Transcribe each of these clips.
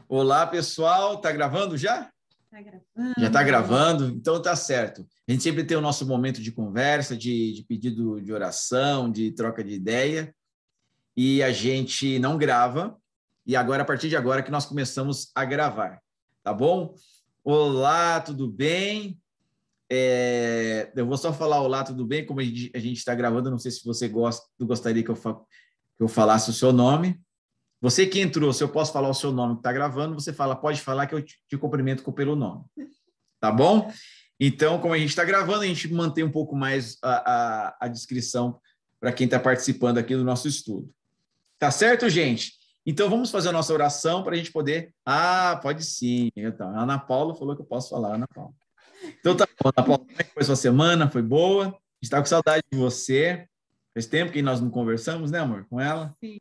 Olá, pessoal. Tá gravando já? Tá gravando. Já tá gravando? Então tá certo. A gente sempre tem o nosso momento de conversa, de pedido de oração, de troca de ideia, e a gente não grava, e agora, a partir de agora, que nós começamos a gravar, tá bom? Olá, tudo bem? Eu vou só falar olá, tudo bem? Como a gente está gravando, não sei se você gostaria que eu falasse o seu nome. Você que entrou, se eu posso falar o seu nome que está gravando, você fala, pode falar que eu te cumprimento pelo nome. Tá bom? Então, como a gente está gravando, a gente mantém um pouco mais a descrição para quem está participando aqui do nosso estudo. Tá certo, gente? Então, vamos fazer a nossa oração para a gente poder... Ah, pode sim. Então, a Ana Paula falou que eu posso falar, Ana Paula. Então, tá bom, Ana Paula, como é que foi sua semana? Foi boa? A gente está com saudade de você. Faz tempo que nós não conversamos, né, amor? Com ela? Sim.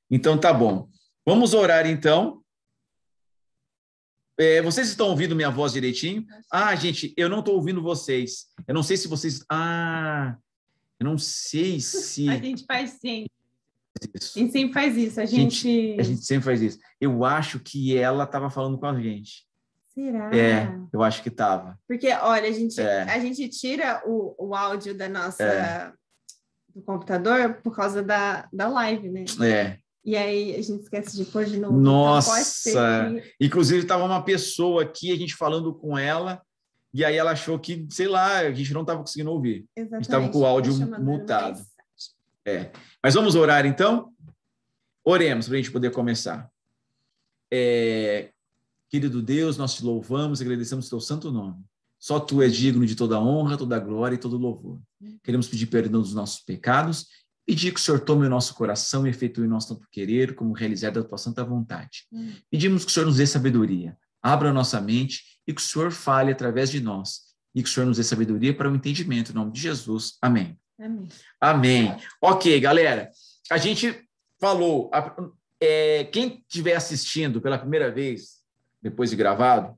Então, tá bom. Vamos orar, então. Vocês estão ouvindo minha voz direitinho? Ah, gente, eu não estou ouvindo vocês. Eu não sei se vocês... Ah, eu não sei se... A gente faz sim. Isso. A gente sempre faz isso. A gente sempre faz isso. Eu acho que ela estava falando com a gente. Será? Eu acho que estava. Porque, olha, a gente tira o áudio da nossa... do computador por causa da live, né? E aí a gente esquece de pôr de novo. Nossa! Então pode ser que... Inclusive, estava uma pessoa aqui, a gente falando com ela, e aí ela achou que, sei lá, a gente não estava conseguindo ouvir. Exatamente. A gente estava com o áudio mutado. Mas vamos orar, então? Oremos para a gente poder começar. Querido Deus, nós te louvamos e agradecemos o teu santo nome. Só tu és digno de toda honra, toda glória e todo louvor. Queremos pedir perdão dos nossos pecados, pedir que o Senhor tome o nosso coração e efetue o nosso tanto querer, como realizar da tua santa vontade. Pedimos que o Senhor nos dê sabedoria, abra a nossa mente e que o Senhor fale através de nós. E que o Senhor nos dê sabedoria para o entendimento. Em nome de Jesus. Amém. Amém. Amém. Ok, galera. A gente falou... quem estiver assistindo pela primeira vez, depois de gravado,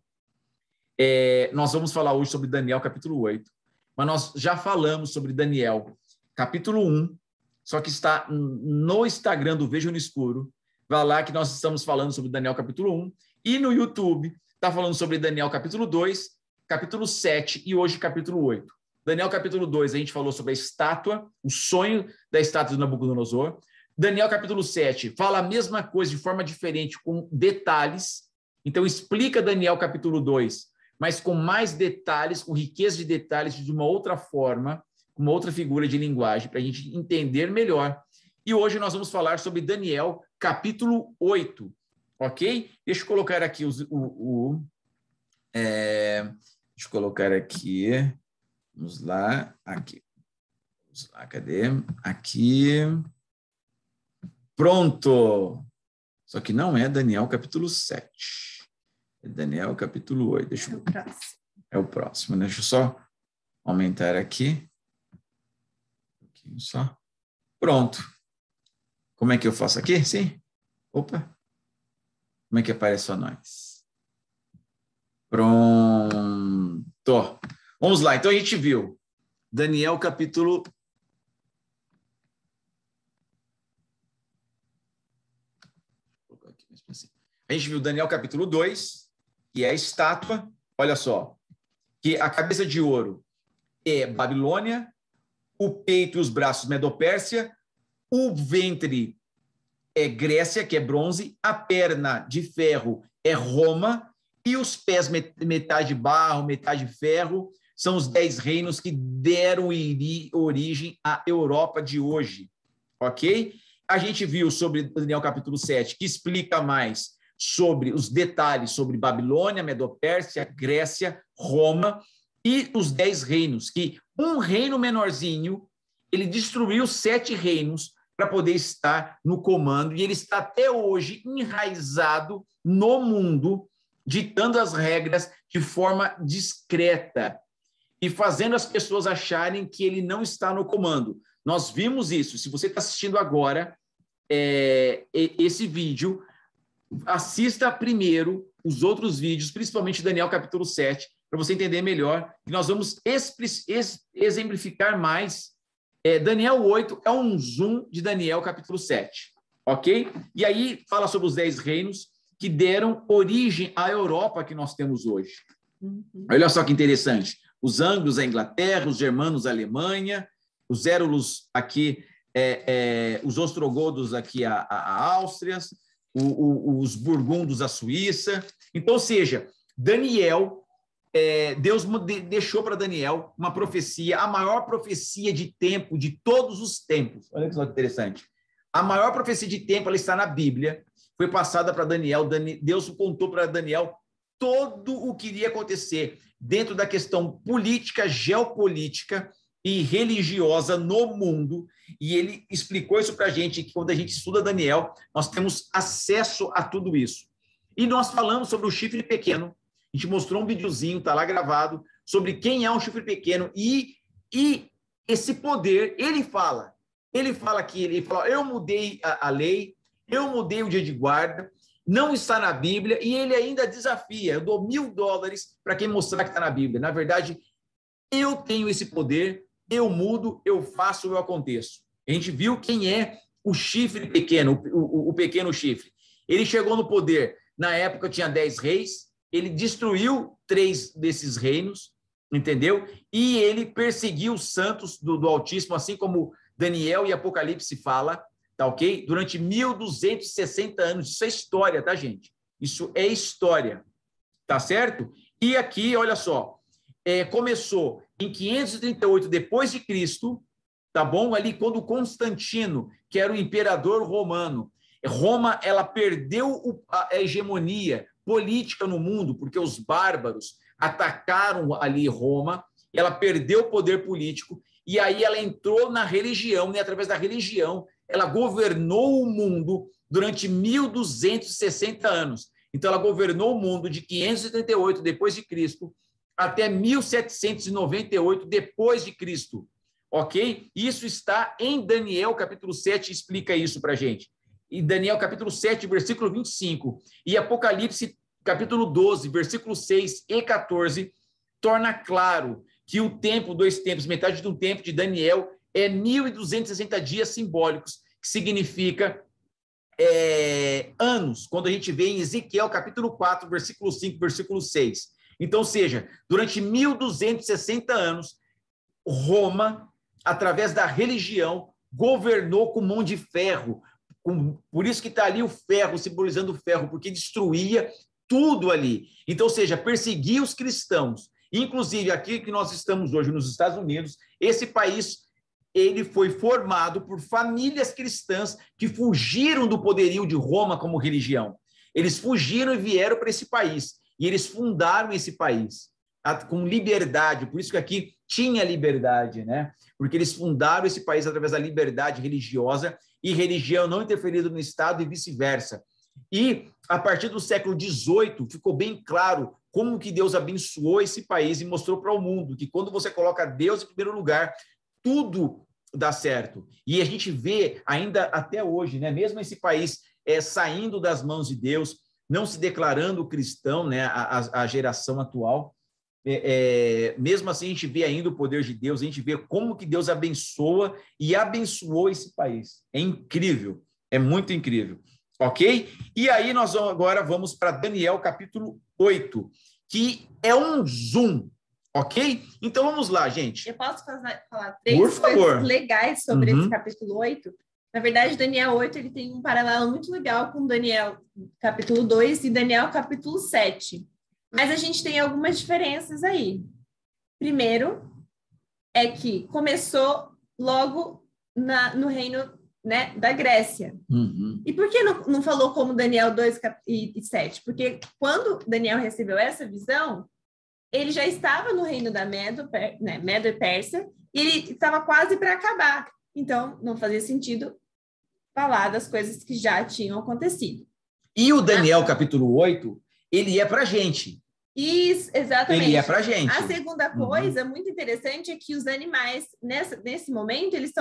nós vamos falar hoje sobre Daniel capítulo 8. Mas nós já falamos sobre Daniel capítulo 1, só que está no Instagram do Veja no Escuro. Vai lá que nós estamos falando sobre Daniel capítulo 1. E no YouTube está falando sobre Daniel capítulo 2, capítulo 7 e hoje capítulo 8. Daniel capítulo 2 a gente falou sobre a estátua, o sonho da estátua de Nabucodonosor. Daniel capítulo 7 fala a mesma coisa de forma diferente, com detalhes. Então explica Daniel capítulo 2, mas com mais detalhes, com riqueza de detalhes, de uma outra forma, com uma outra figura de linguagem, para a gente entender melhor. E hoje nós vamos falar sobre Daniel, capítulo 8, ok? Deixa eu colocar aqui deixa eu colocar aqui, vamos lá, aqui. Vamos lá, cadê? Aqui. Pronto! Só que não é Daniel, capítulo 7. É Daniel, capítulo 8. Deixa eu... É o próximo. Deixa eu só aumentar aqui. Um pouquinho só. Pronto. Como é que eu faço aqui? Sim? Opa. Como é que aparece só nós? Pronto. Vamos lá. Então, a gente viu Daniel, capítulo... A gente viu Daniel, capítulo 2, que é a estátua. Olha só. Que a cabeça de ouro é Babilônia, o peito e os braços Medopérsia, o ventre é Grécia, que é bronze, a perna de ferro é Roma, e os pés, metade barro, metade ferro, são os 10 reinos que deram origem à Europa de hoje, ok? A gente viu sobre Daniel capítulo 7, que explica mais sobre os detalhes sobre Babilônia, Medopérsia, Grécia, Roma e os 10 reinos, que um reino menorzinho, ele destruiu 7 reinos para poder estar no comando, e ele está até hoje enraizado no mundo, ditando as regras de forma discreta e fazendo as pessoas acharem que ele não está no comando. Nós vimos isso. Se você está assistindo agora esse vídeo, assista primeiro os outros vídeos, principalmente Daniel capítulo 7, para você entender melhor, que nós vamos exemplificar mais. Daniel 8 é um zoom de Daniel capítulo 7, ok? E aí fala sobre os 10 reinos, que deram origem à Europa que nós temos hoje. Olha só que interessante. Os anglos, a Inglaterra, os germanos, a Alemanha, os érulos aqui, os ostrogodos aqui, a Áustria, os burgundos, a Suíça. Então, ou seja, Daniel, Deus deixou para Daniel uma profecia, a maior profecia de tempo de todos os tempos. Olha que interessante. A maior profecia de tempo, ela está na Bíblia, foi passada para Daniel. Deus contou para Daniel todo o que iria acontecer dentro da questão política, geopolítica e religiosa no mundo. E ele explicou isso para a gente, que quando a gente estuda Daniel, nós temos acesso a tudo isso. E nós falamos sobre o chifre pequeno. A gente mostrou um videozinho, está lá gravado, sobre quem é um chifre pequeno. E esse poder, ele fala aqui, ele fala, eu mudei a lei, eu mudei o dia de guarda, não está na Bíblia, e ele ainda desafia, eu dou $1.000 para quem mostrar que está na Bíblia. Na verdade, eu tenho esse poder, eu mudo, eu faço, eu aconteço. A gente viu quem é o chifre pequeno, o pequeno chifre. Ele chegou no poder, na época tinha 10 reis, ele destruiu 3 desses reinos, entendeu? E ele perseguiu os santos do Altíssimo, assim como Daniel e Apocalipse fala, tá ok? Durante 1.260 anos. Isso é história, tá, gente? Isso é história, tá certo? E aqui, olha só, começou em 538 depois de Cristo, tá bom? Ali quando Constantino, que era o imperador romano, Roma, ela perdeu a hegemonia política no mundo, porque os bárbaros atacaram ali Roma, ela perdeu o poder político, e aí ela entrou na religião, e através da religião, ela governou o mundo durante 1.260 anos. Então, ela governou o mundo de 538 depois de Cristo até 1798 depois de Cristo, ok? Isso está em Daniel, capítulo 7, explica isso para a gente. Em Daniel, capítulo 7, versículo 25, e Apocalipse, capítulo 12, versículos 6 e 14, torna claro que o tempo, 2 tempos, metade de um tempo de Daniel é 1.260 dias simbólicos, que significa anos, quando a gente vê em Ezequiel, capítulo 4, versículo 5, versículo 6. Então, ou seja, durante 1.260 anos, Roma, através da religião, governou com mão de ferro. Por isso que está ali o ferro, simbolizando o ferro, porque destruía tudo ali. Então, ou seja, perseguia os cristãos. Inclusive, aqui que nós estamos hoje, nos Estados Unidos, esse país, ele foi formado por famílias cristãs que fugiram do poderio de Roma como religião. Eles fugiram e vieram para esse país. E eles fundaram esse país com liberdade. Por isso que aqui tinha liberdade, né? Porque eles fundaram esse país através da liberdade religiosa e religião não interferida no Estado e vice-versa. E, a partir do século XVIII, ficou bem claro como que Deus abençoou esse país e mostrou para o mundo que quando você coloca Deus em primeiro lugar, tudo dá certo. E a gente vê ainda até hoje, né? Mesmo esse país saindo das mãos de Deus, não se declarando cristão, né? A geração atual, mesmo assim a gente vê ainda o poder de Deus, a gente vê como que Deus abençoa e abençoou esse país. É incrível, é muito incrível. Ok? E aí nós agora vamos para Daniel, capítulo 8, que é um zoom, ok? Então vamos lá, gente. Eu posso falar 3 coisas legais sobre esse capítulo 8? Na verdade, Daniel 8 ele tem um paralelo muito legal com Daniel capítulo 2 e Daniel capítulo 7. Mas a gente tem algumas diferenças aí. Primeiro, é que começou logo no reino, né, da Grécia. E por que não falou como Daniel 2 e 7? Porque quando Daniel recebeu essa visão, ele já estava no reino da Medo e Pérsia, e ele estava quase para acabar. Então, não fazia sentido falar das coisas que já tinham acontecido. E o Daniel, capítulo 8, ele é para a gente. Isso, exatamente. Ele é para a gente. A segunda coisa muito interessante é que os animais, nesse momento, eles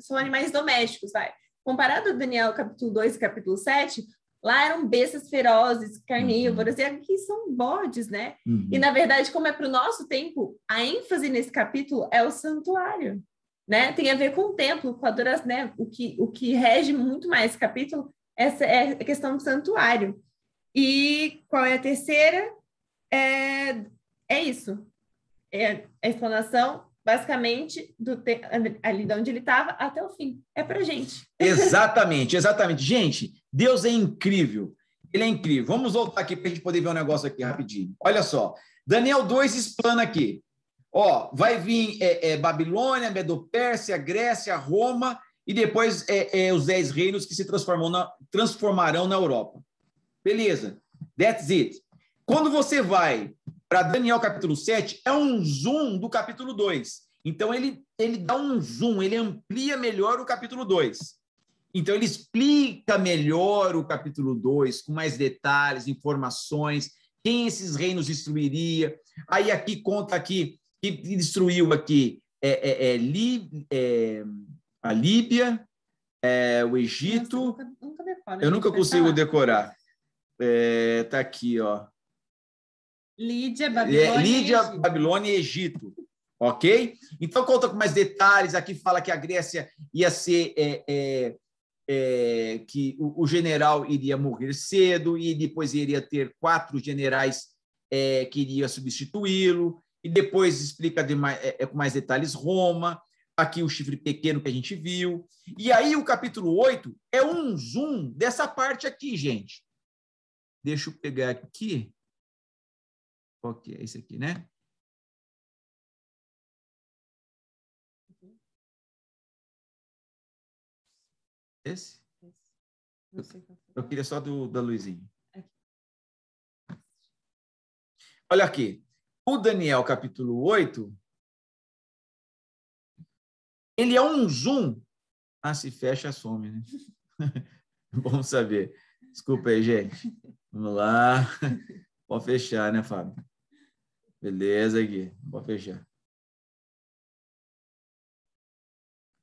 são animais domésticos, vai. Comparado ao Daniel capítulo 2 e capítulo 7, lá eram bestas ferozes, carnívoras, e aqui são bodes, né? E, na verdade, como é para o nosso tempo, a ênfase nesse capítulo é o santuário, né? Tem a ver com o templo, com a adoração, né? O que rege muito mais esse capítulo é a questão do santuário. E qual é a terceira? É isso. É a explanação, basicamente, ali de onde ele estava até o fim. É para gente. Exatamente, exatamente. Gente, Deus é incrível. Ele é incrível. Vamos voltar aqui para a gente poder ver um negócio aqui rapidinho. Olha só. Daniel 2 explana aqui. Ó, vai vir Babilônia, Medo-Pérsia, Grécia, Roma e depois os 10 reinos que se transformarão na Europa. Beleza. That's it. Quando você vai para Daniel capítulo 7, é um zoom do capítulo 2. Então, ele dá um zoom, ele amplia melhor o capítulo 2. Então, ele explica melhor o capítulo 2, com mais detalhes, informações, quem esses reinos destruiria. Aí, aqui, conta aqui, que destruiu aqui a Líbia, o Egito. Nossa, nunca decoro, eu nunca consigo decorar. Tá aqui, ó. Lídia, Babilônia e Egito. Ok? Então, conta com mais detalhes. Aqui fala que a Grécia ia ser... que o general iria morrer cedo e depois iria ter 4 generais que iriam substituí-lo. E depois explica com mais detalhes Roma. Aqui o chifre pequeno que a gente viu. E aí o capítulo 8 é um zoom dessa parte aqui, gente. Deixa eu pegar aqui. Ok, é esse aqui, né? Esse? Eu queria só da Luizinha. Olha aqui. O Daniel, capítulo 8, ele é um zoom. Ah, se fecha, some, né? Bom saber. Desculpa aí, gente. Vamos lá. Pode fechar, né, Fábio? Beleza, Gui. Pode fechar.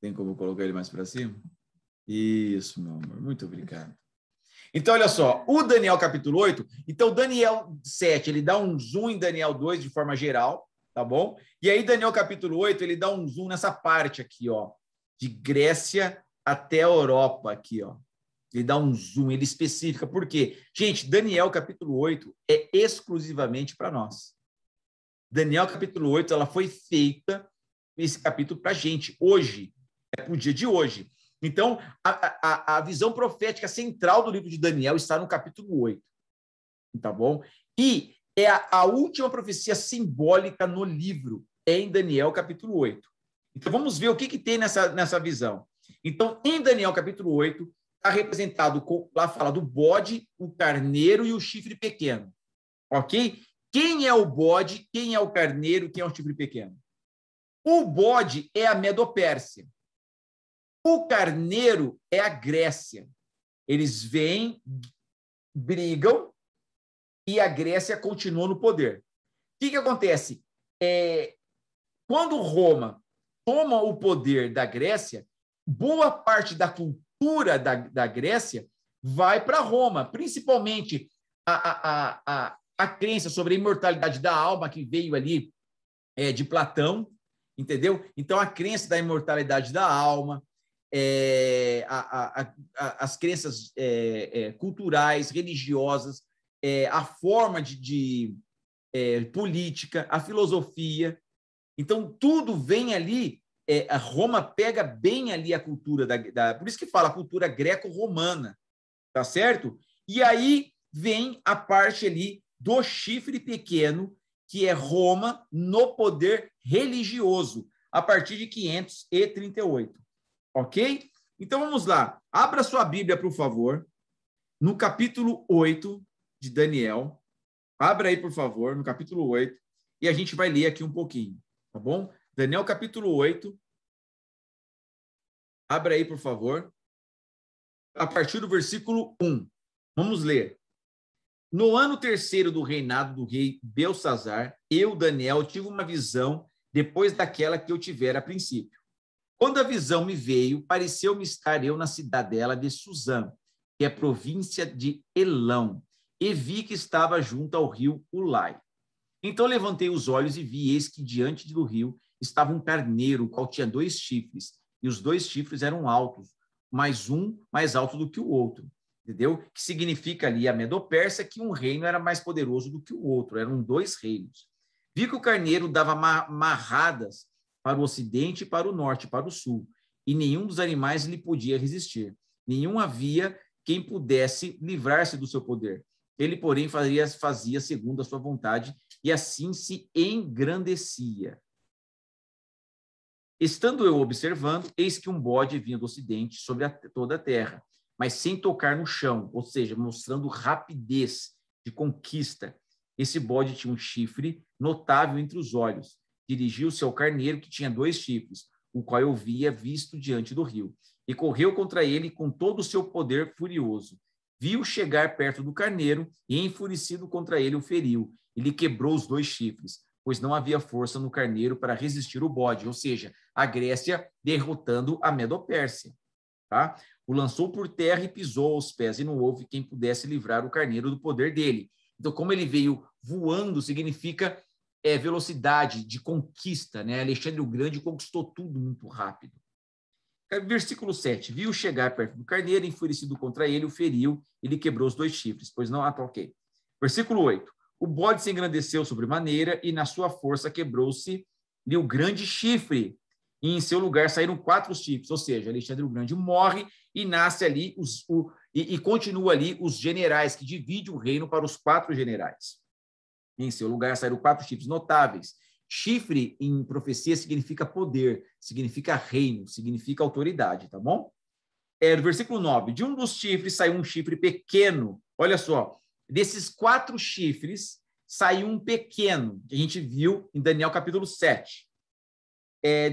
Tem como colocar ele mais para cima? Isso, meu amor. Muito obrigado. Então, olha só. O Daniel, capítulo 8. Então, Daniel 7, ele dá um zoom em Daniel 2 de forma geral, tá bom? E aí, Daniel, capítulo 8, ele dá um zoom nessa parte aqui, ó. De Grécia até a Europa, aqui, ó. Ele dá um zoom, ele especifica. Por quê? Gente, Daniel, capítulo 8, é exclusivamente para nós. Daniel, capítulo 8, ela foi feita, esse capítulo, para a gente, hoje, para o dia de hoje. Então, a visão profética central do livro de Daniel está no capítulo 8, tá bom? E é a última profecia simbólica no livro, é em Daniel, capítulo 8. Então, vamos ver o que tem nessa visão. Então, em Daniel, capítulo 8, está representado, lá fala do bode, o carneiro e o chifre pequeno, ok? Quem é o bode, quem é o carneiro, quem é o chifre pequeno? O bode é a Medo-Pérsia. O carneiro é a Grécia. Eles vêm, brigam e a Grécia continua no poder. O que acontece? Quando Roma toma o poder da Grécia, boa parte da cultura da Grécia vai para Roma, principalmente a crença sobre a imortalidade da alma que veio ali de Platão, entendeu? Então, a crença da imortalidade da alma, as crenças culturais, religiosas, a forma de política, a filosofia. Então, tudo vem ali, a Roma pega bem ali a cultura, por isso que fala a cultura greco-romana, tá certo? E aí vem a parte ali do chifre pequeno, que é Roma no poder religioso, a partir de 538. Ok? Então, vamos lá. Abra sua Bíblia, por favor, no capítulo 8 de Daniel. Abra aí, por favor, no capítulo 8, e a gente vai ler aqui um pouquinho, tá bom? Daniel, capítulo 8. Abra aí, por favor. A partir do versículo 1. Vamos ler. No ano 3º do reinado do rei Belsazar, eu, Daniel, tive uma visão depois daquela que eu tivera a princípio. Quando a visão me veio, pareceu-me estar eu na cidadela de Suzã, que é província de Elão, e vi que estava junto ao rio Ulai. Então levantei os olhos e vi, eis que diante do rio estava um carneiro, o qual tinha 2 chifres, e os 2 chifres eram altos, mas um mais alto do que o outro. entendeu? Que significa ali a Medo-Pérsia, que um reino era mais poderoso do que o outro, eram 2 reinos. Vi que o carneiro dava marradas para o ocidente, para o norte, para o sul, e nenhum dos animais lhe podia resistir. Nenhum havia quem pudesse livrar-se do seu poder. Ele, porém, fazia segundo a sua vontade, e assim se engrandecia. Estando eu observando, eis que um bode vinha do ocidente sobre toda a terra, mas sem tocar no chão, ou seja, mostrando rapidez de conquista. Esse bode tinha um chifre notável entre os olhos. Dirigiu-se ao carneiro, que tinha 2 chifres, o qual eu via visto diante do rio, e correu contra ele com todo o seu poder furioso. Viu chegar perto do carneiro e, enfurecido contra ele, o feriu. E lhe quebrou os 2 chifres, pois não havia força no carneiro para resistir o bode, ou seja, a Grécia derrotando a Medo-Pérsia. Tá? O lançou por terra e pisou aos pés, e não houve quem pudesse livrar o carneiro do poder dele. Então, como ele veio voando, significa velocidade de conquista, né? Alexandre o Grande conquistou tudo muito rápido. Versículo 7. Viu chegar perto do carneiro, enfurecido contra ele, o feriu, e lhe quebrou os 2 chifres, pois não toquei. Versículo 8. O bode se engrandeceu sobremaneira, e na sua força quebrou-se-lhe o grande chifre, e em seu lugar saíram 4 chifres, ou seja, Alexandre o Grande morre, e nasce ali, e continua ali os generais, que divide o reino para os 4 generais. Em seu lugar saíram 4 chifres notáveis. Chifre, em profecia, significa poder, significa reino, significa autoridade, tá bom? No versículo 9, de um dos chifres saiu um chifre pequeno. Olha só, desses 4 chifres, saiu um pequeno, que a gente viu em Daniel capítulo 7.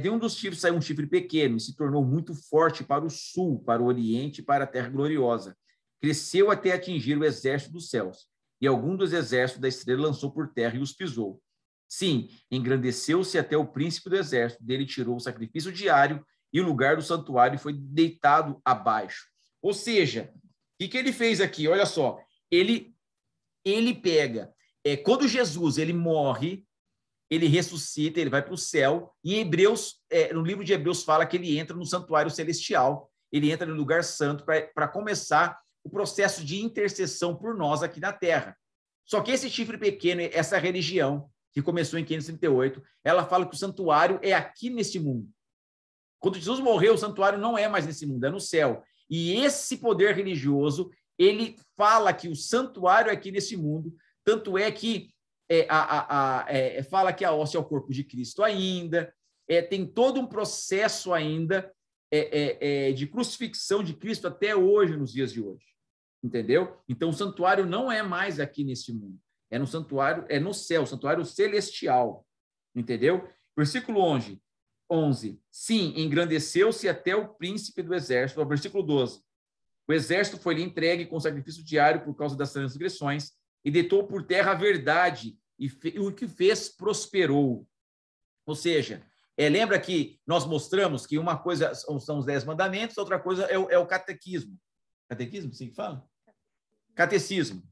De um dos chifres saiu um chifre pequeno e se tornou muito forte para o sul, para o oriente e para a terra gloriosa. Cresceu até atingir o exército dos céus, e algum dos exércitos da estrela lançou por terra e os pisou. Sim, engrandeceu-se até o príncipe do exército, dele tirou o sacrifício diário, e o lugar do santuário foi deitado abaixo. Ou seja, o que ele fez aqui? Olha só, ele pega, quando Jesus ele morre, ele ressuscita, ele vai para o céu, e em Hebreus, no livro de Hebreus fala que ele entra no santuário celestial, ele entra no lugar santo para começar o processo de intercessão por nós aqui na Terra. Só que esse chifre pequeno, essa religião, que começou em 538, ela fala que o santuário é aqui neste mundo. Quando Jesus morreu, o santuário não é mais nesse mundo, é no céu. E esse poder religioso, ele fala que o santuário é aqui nesse mundo, tanto é que fala que a hóstia é o corpo de Cristo ainda, tem todo um processo ainda de crucifixão de Cristo até hoje, nos dias de hoje. Entendeu? Então, o santuário não é mais aqui nesse mundo. É no santuário, é no céu, santuário celestial. Entendeu? Versículo 11. Sim, engrandeceu-se até o príncipe do exército. Versículo 12. O exército foi-lhe entregue com sacrifício diário por causa das transgressões e deitou por terra a verdade, e o que fez prosperou. Ou seja, lembra que nós mostramos que uma coisa são os 10 mandamentos, outra coisa é o catequismo. Catequismo, assim que fala? Catecismo,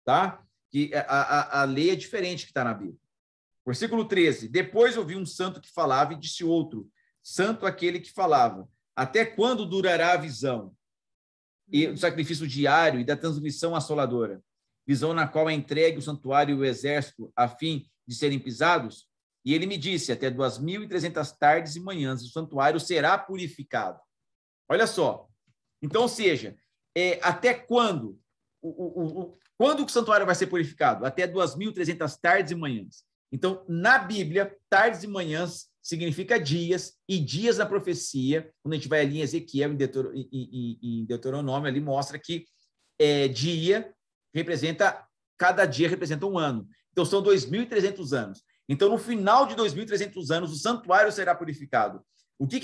tá? Que a lei é diferente que está na Bíblia. Versículo 13. Depois ouvi um santo que falava e disse outro, santo aquele que falava, até quando durará a visão? E o sacrifício diário e da transmissão assoladora? Visão na qual é entregue o santuário e o exército a fim de serem pisados? E ele me disse, até 2.300 tardes e manhãs o santuário será purificado. Olha só. Então, ou seja, até quando? Quando o santuário vai ser purificado? Até 2.300 tardes e manhãs. Então, na Bíblia, tardes e manhãs significa dias, e dias na profecia, quando a gente vai ali em Ezequiel, em Deuteronômio, ali mostra que dia representa, cada dia representa um ano. Então, são 2.300 anos. Então, no final de 2.300 anos, o santuário será purificado. O que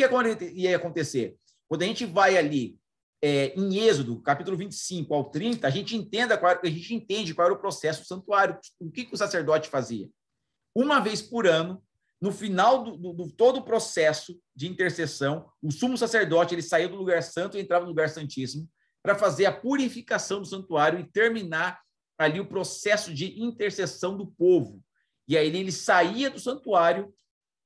ia acontecer? Quando a gente vai ali em Êxodo, capítulo 25 ao 30, a gente entende qual era o processo do santuário, o que o sacerdote fazia. Uma vez por ano, no final do todo o processo de intercessão, o sumo sacerdote ele saía do lugar santo e entrava no lugar santíssimo para fazer a purificação do santuário e terminar ali o processo de intercessão do povo. E aí ele saía do santuário,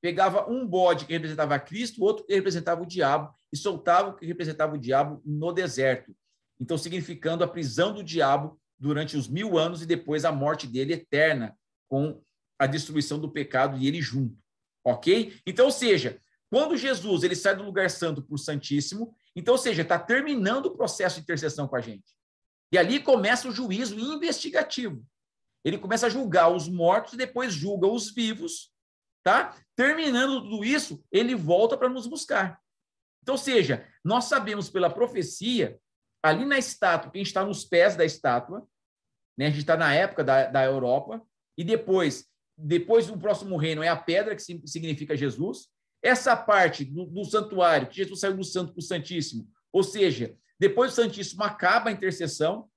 pegava um bode que representava Cristo, outro que representava o diabo, e soltava o que representava o diabo no deserto. Então, significando a prisão do diabo durante os 1000 anos e depois a morte dele eterna, com a destruição do pecado e ele junto. Ok? Então, ou seja, quando Jesus ele sai do lugar santo para o Santíssimo, então, ou seja, está terminando o processo de intercessão com a gente. E ali começa o juízo investigativo. Ele começa a julgar os mortos e depois julga os vivos, tá? Terminando tudo isso, ele volta para nos buscar. Então, ou seja, nós sabemos pela profecia, ali na estátua, que a gente está nos pés da estátua, né? A gente está na época da Europa, e depois do próximo reino é a pedra, que significa Jesus. Essa parte do santuário, que Jesus saiu do santo para o santíssimo, ou seja, depois do santíssimo acaba a intercessão.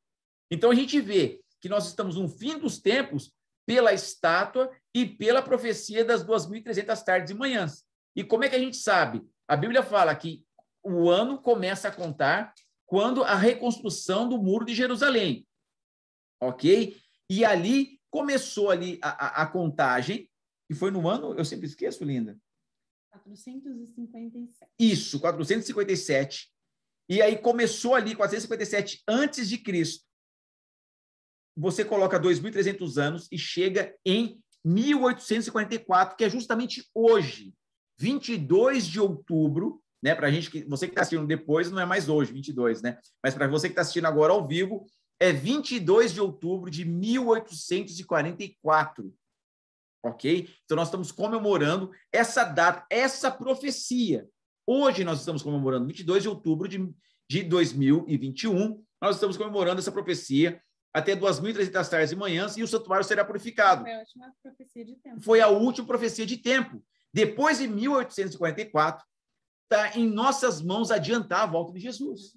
Então, a gente vê que nós estamos no fim dos tempos pela estátua e pela profecia das 2.300 tardes e manhãs. E como é que a gente sabe? A Bíblia fala que o ano começa a contar quando a reconstrução do Muro de Jerusalém. Ok? E ali começou ali a contagem, e foi no ano, eu sempre esqueço, Linda. 457. Isso, 457. E aí começou ali, 457 antes de Cristo. Você coloca 2.300 anos e chega em 1844, que é justamente hoje, 22 de outubro, né? Para a gente, você que está assistindo depois, não é mais hoje, 22, né? Mas para você que está assistindo agora ao vivo, é 22 de outubro de 1844. Ok? Então, nós estamos comemorando essa data, essa profecia. Hoje, nós estamos comemorando 22 de outubro de 2021. Nós estamos comemorando essa profecia até 2.300 tardes e manhãs, e o santuário será purificado. Foi a última profecia de tempo. Foi a última profecia de tempo. Depois de 1844, está em nossas mãos adiantar a volta de Jesus.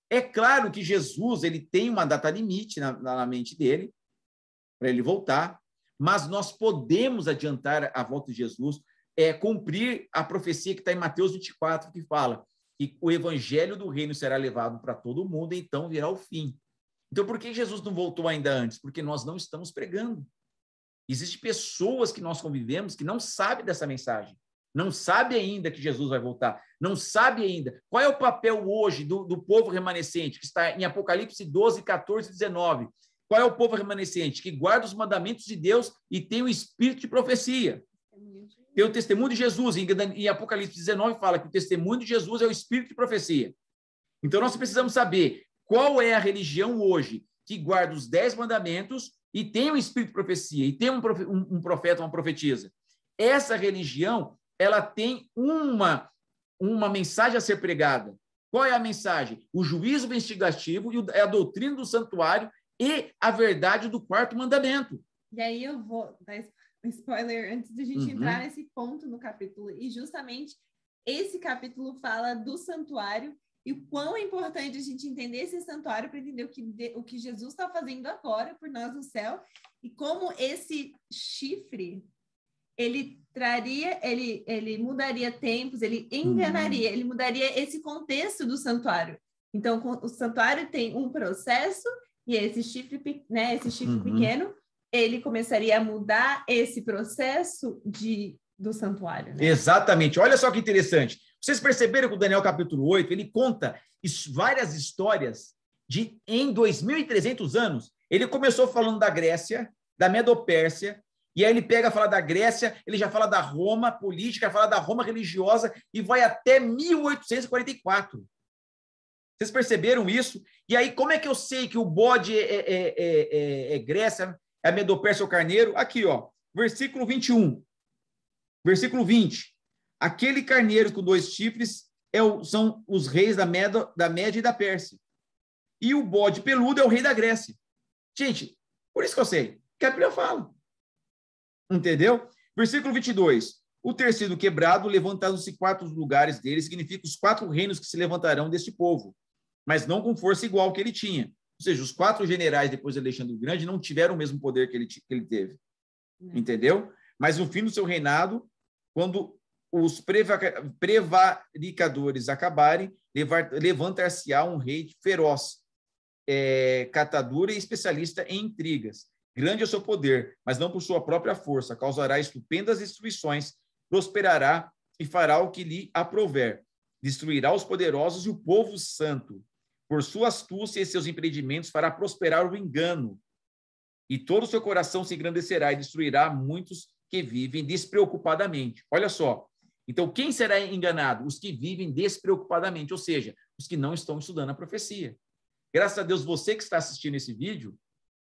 É claro que Jesus ele tem uma data limite na mente dele, para ele voltar, mas nós podemos adiantar a volta de Jesus, cumprir a profecia que está em Mateus 24, que fala que o evangelho do reino será levado para todo mundo, e então virá o fim. Então, por que Jesus não voltou ainda antes? Porque nós não estamos pregando. Existem pessoas que nós convivemos que não sabem dessa mensagem, não sabem ainda que Jesus vai voltar, não sabem ainda. Qual é o papel hoje do povo remanescente, que está em Apocalipse 12, 14 e 19? Qual é o povo remanescente? Que guarda os mandamentos de Deus e tem o espírito de profecia. Tem o testemunho de Jesus. Em Apocalipse 19 fala que o testemunho de Jesus é o espírito de profecia. Então, nós precisamos saber qual é a religião hoje que guarda os 10 mandamentos e tem o espírito de profecia, e tem um profeta, uma profetisa. Essa religião, ela tem uma mensagem a ser pregada. Qual é a mensagem? O juízo investigativo e a doutrina do santuário e a verdade do 4º mandamento. E aí eu vou dar spoiler antes de a gente entrar nesse ponto no capítulo. E justamente esse capítulo fala do santuário e o quão é importante a gente entender esse santuário para entender o que Jesus está fazendo agora por nós no céu e como esse chifre ele mudaria tempos, ele enganaria, ele mudaria esse contexto do santuário. Então, o santuário tem um processo e esse chifre pequeno, ele começaria a mudar esse processo do santuário. Né? Exatamente. Olha só que interessante. Vocês perceberam que o Daniel capítulo 8, ele conta várias histórias em 2.300 anos. Ele começou falando da Grécia, da Medopérsia, e aí ele pega a falar da Grécia, ele já fala da Roma política, fala da Roma religiosa, e vai até 1844. Vocês perceberam isso? E aí, como é que eu sei que o bode é Grécia, é a Medopérsia, o carneiro? Aqui, ó, versículo 21. Versículo 20. Aquele carneiro com 2 chifres são os reis da Média e da Pérsia. E o bode peludo é o rei da Grécia. Gente, por isso que eu sei, que a Bíblia fala. Entendeu? Versículo 22. O ter sido quebrado, levantaram-se 4 lugares dele, significa os 4 reinos que se levantarão deste povo, mas não com força igual ao que ele tinha. Ou seja, os 4 generais depois de Alexandre o Grande não tiveram o mesmo poder que ele teve. Entendeu? Mas no fim do seu reinado, quando os prevaricadores acabarem, levantar-se-á um rei feroz, catador e especialista em intrigas. Grande é o seu poder, mas não por sua própria força. Causará estupendas destruições, prosperará e fará o que lhe aprouver. Destruirá os poderosos e o povo santo. por sua astúcia e seus empreendimentos fará prosperar o engano, e todo o seu coração se engrandecerá e destruirá muitos que vivem despreocupadamente. Olha só. Então, quem será enganado? Os que vivem despreocupadamente, ou seja, os que não estão estudando a profecia. Graças a Deus, você que está assistindo esse vídeo,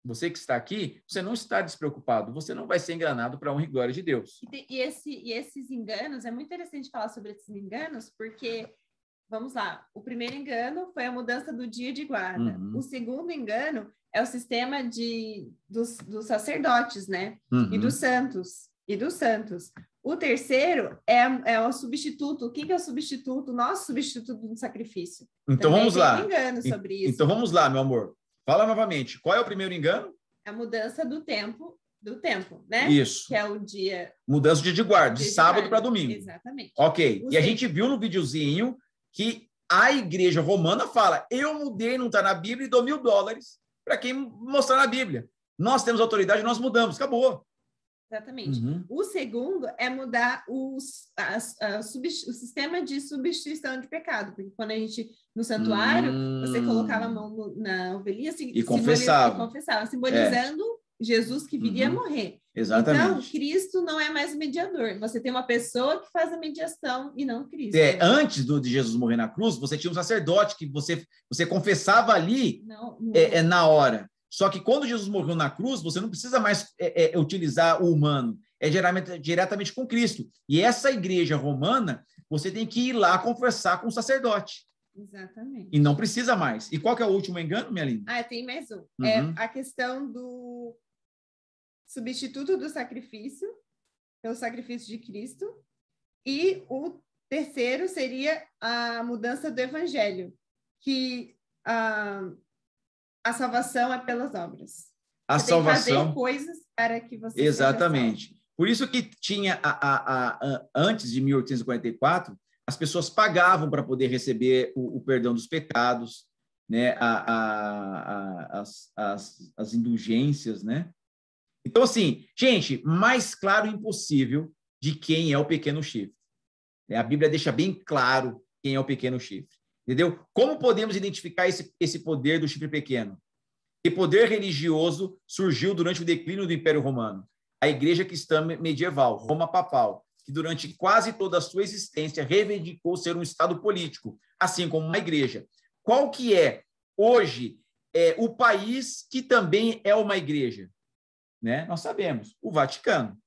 você que está aqui, você não está despreocupado, você não vai ser enganado para a honra e glória de Deus. E esses enganos, é muito interessante falar sobre esses enganos, porque, vamos lá, o primeiro engano foi a mudança do dia de guarda. O segundo engano é o sistema dos sacerdotes, né? E dos santos. O terceiro é o substituto. O que é o substituto? O nosso substituto do sacrifício. Então vamos lá. Engano sobre isso. Então vamos lá, meu amor. Fala novamente. Qual é o primeiro engano? A mudança do tempo, né? Isso. Que é o dia. Mudança do dia de guarda, de sábado para domingo. Exatamente. Ok. E a gente viu no videozinho que a igreja romana fala: eu mudei, não está na Bíblia, e dou $1.000 para quem mostrar na Bíblia. Nós temos autoridade, nós mudamos, acabou. Exatamente. O segundo é mudar o sistema de substituição de pecado, porque quando a gente, no santuário, você colocava a mão na ovelhinha e confessava, simbolizando Jesus que viria morrer. Exatamente. Então, Cristo não é mais o mediador. Você tem uma pessoa que faz a mediação e não Cristo. Antes de Jesus morrer na cruz, você tinha um sacerdote que você confessava ali na hora. Só que quando Jesus morreu na cruz, você não precisa mais utilizar o humano, diretamente com Cristo. E essa igreja romana, você tem que ir lá conversar com o sacerdote. Exatamente. E não precisa mais. E qual que é o último engano, minha linda? Tem mais um. É a questão do substituto do sacrifício, pelo sacrifício de Cristo. E o terceiro seria a mudança do evangelho, que a salvação é pelas obras. A você salvação. Tem que fazer coisas para que você Exatamente. Por isso que tinha, antes de 1844, as pessoas pagavam para poder receber o perdão dos pecados, né? As indulgências, né? Então, assim, gente, mais claro impossível de quem é o pequeno chifre. A Bíblia deixa bem claro quem é o pequeno chifre. Entendeu? Como podemos identificar esse poder do chifre pequeno? Que poder religioso surgiu durante o declínio do Império Romano? A igreja cristã medieval, Roma papal, que durante quase toda a sua existência reivindicou ser um estado político, assim como uma igreja. Qual que é, hoje, o país que também é uma igreja? Né? Nós sabemos, o Vaticano.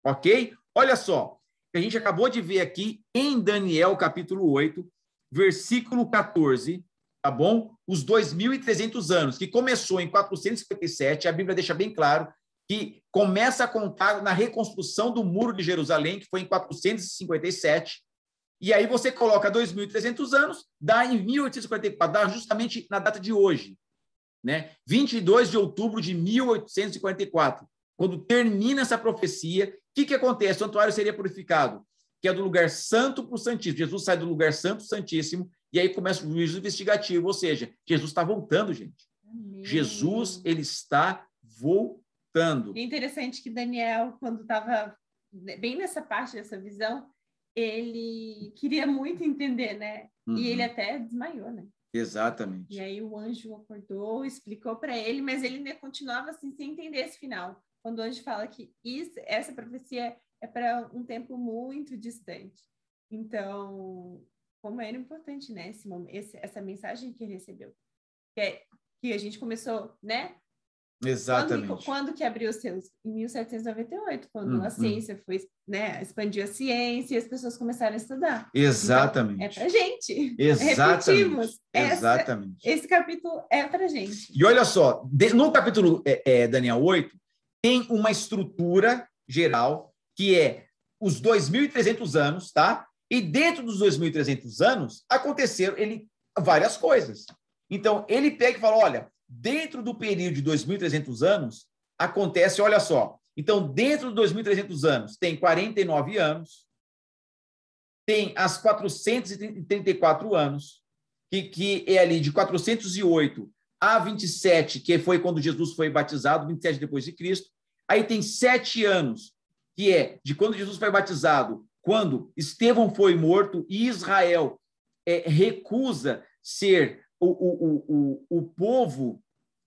Ok? Olha só, a gente acabou de ver aqui em Daniel, capítulo 8, versículo 14, tá bom? Os 2.300 anos, que começou em 457, a Bíblia deixa bem claro que começa a contar na reconstrução do Muro de Jerusalém, que foi em 457, e aí você coloca 2.300 anos, dá em 1844, dá justamente na data de hoje, né? 22 de outubro de 1844, quando termina essa profecia, o que acontece? O santuário seria purificado, que é do lugar santo para o santíssimo. Jesus sai do lugar santo, santíssimo, e aí começa o juízo investigativo, ou seja, Jesus está voltando, gente. Amém. Jesus, ele está voltando. É interessante que Daniel, quando estava bem nessa parte dessa visão, ele queria muito entender, né? E ele até desmaiou, né? Exatamente. E aí o anjo acordou, explicou para ele, mas ele ainda continuava assim, sem entender esse final. Quando o anjo fala que essa profecia é para um tempo muito distante. Então, como era importante, né, essa mensagem que ele recebeu. Que a gente começou, né? Exatamente. Quando que abriu os seus? Em 1798, quando a ciência foi, né, expandiu a ciência e as pessoas começaram a estudar. Exatamente. Então, é para gente. Exatamente. Repetimos. Exatamente. Esse capítulo é para gente. E olha só, no capítulo Daniel 8, tem uma estrutura geral que é os 2.300 anos, tá? E dentro dos 2.300 anos, aconteceram várias coisas. Então, ele pega e fala, olha, dentro do período de 2.300 anos, acontece, olha só, então, dentro dos 2.300 anos, tem 49 anos, tem as 434 anos, que é ali de 408 a 27, que foi quando Jesus foi batizado, 27 depois de Cristo. Aí tem 7 anos, que é de quando Jesus foi batizado, quando Estevão foi morto e Israel recusa ser o povo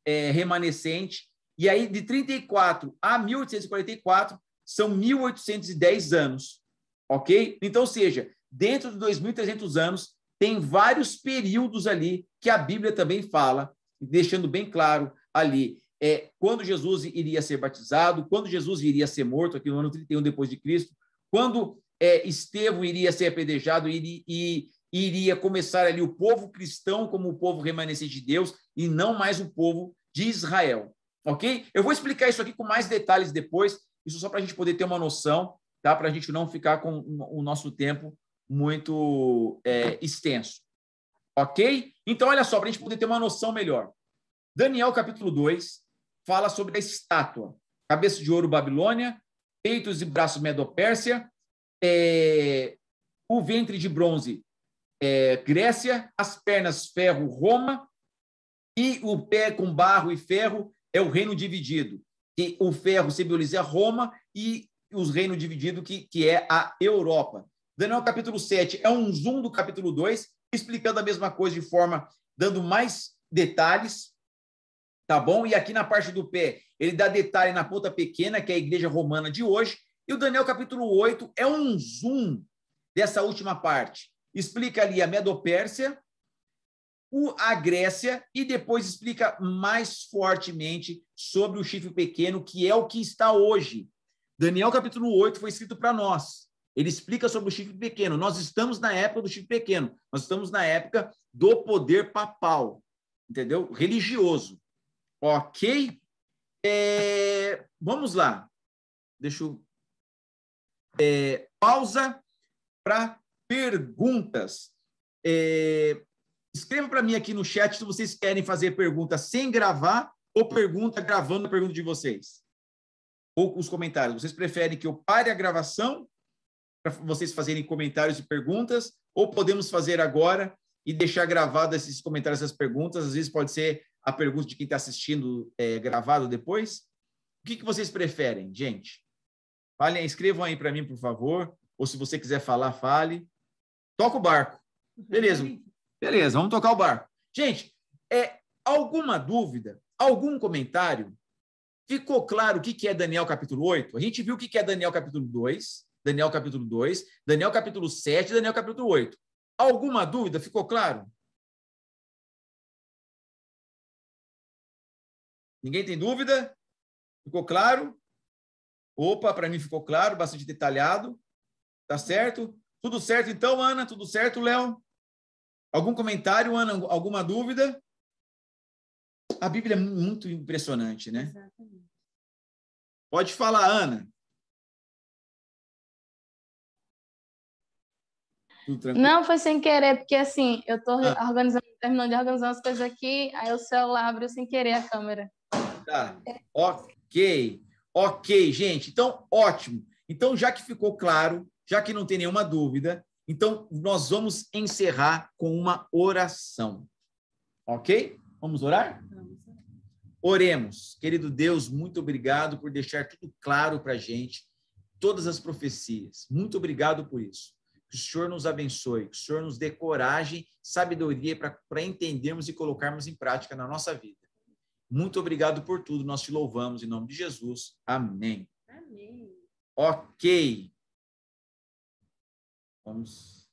remanescente, e aí de 34 a 1844 são 1.810 anos, ok? Então, ou seja, dentro de 2.300 anos, tem vários períodos ali que a Bíblia também fala, deixando bem claro ali, quando Jesus iria ser batizado, quando Jesus iria ser morto, aqui no ano 31 depois de Cristo, quando Estevão iria ser apedrejado e iria começar ali o povo cristão como o povo remanescente de Deus e não mais o povo de Israel, ok? Eu vou explicar isso aqui com mais detalhes depois, isso só para a gente poder ter uma noção, tá? Para a gente não ficar com o nosso tempo muito extenso, ok? Então, olha só, para a gente poder ter uma noção melhor. Daniel, capítulo 2, fala sobre a estátua. Cabeça de ouro, Babilônia, peitos e braços, Medo-Pérsia, o ventre de bronze, Grécia, as pernas, ferro, Roma, e o pé com barro e ferro é o reino dividido. E o ferro simboliza Roma e os reinos divididos, que é a Europa. Daniel capítulo 7 é um zoom do capítulo 2, explicando a mesma coisa de forma, dando mais detalhes, tá bom? E aqui na parte do pé, ele dá detalhe na ponta pequena, que é a igreja romana de hoje, e o Daniel capítulo 8 é um zoom dessa última parte. Explica ali a Medo-Pérsia, a Grécia, e depois explica mais fortemente sobre o chifre pequeno, que é o que está hoje. Daniel capítulo 8 foi escrito para nós. Ele explica sobre o chifre pequeno. Nós estamos na época do chifre pequeno. Nós estamos na época do poder papal, entendeu? Religioso. Ok? Vamos lá. Deixa eu... pausa para perguntas. Escreva para mim aqui no chat se vocês querem fazer pergunta sem gravar ou pergunta gravando a pergunta de vocês. Ou os comentários. Vocês preferem que eu pare a gravação para vocês fazerem comentários e perguntas, ou podemos fazer agora e deixar gravado esses comentários, essas perguntas? Às vezes pode ser a pergunta de quem está assistindo gravado depois. O que vocês preferem, gente? Falem, escrevam aí para mim, por favor. Ou se você quiser falar, fale. Toca o barco. Beleza. Beleza, vamos tocar o barco. Gente, alguma dúvida? Algum comentário? Ficou claro o que é Daniel capítulo 8? A gente viu o que é Daniel capítulo 2, Daniel capítulo 2, Daniel capítulo 7, Daniel capítulo 8. Alguma dúvida? Ficou claro? Ninguém tem dúvida? Ficou claro? Opa, para mim ficou claro, bastante detalhado. Tá certo? Tudo certo então, Ana? Tudo certo, Léo? Algum comentário, Ana? Alguma dúvida? A Bíblia é muito impressionante, né? Exatamente. Pode falar, Ana. Não, foi sem querer, porque assim, eu tô terminando de organizar umas coisas aqui, aí o celular abriu sem querer a câmera. Tá, ok, gente, então, ótimo. Então, já que ficou claro, já que não tem nenhuma dúvida, então, nós vamos encerrar com uma oração, ok? Vamos orar? Oremos. Querido Deus, muito obrigado por deixar tudo claro para a gente, todas as profecias. Muito obrigado por isso. Que o Senhor nos abençoe, que o Senhor nos dê coragem, sabedoria para entendermos e colocarmos em prática na nossa vida. Muito obrigado por tudo, nós te louvamos em nome de Jesus. Amém. Amém. Ok. Vamos...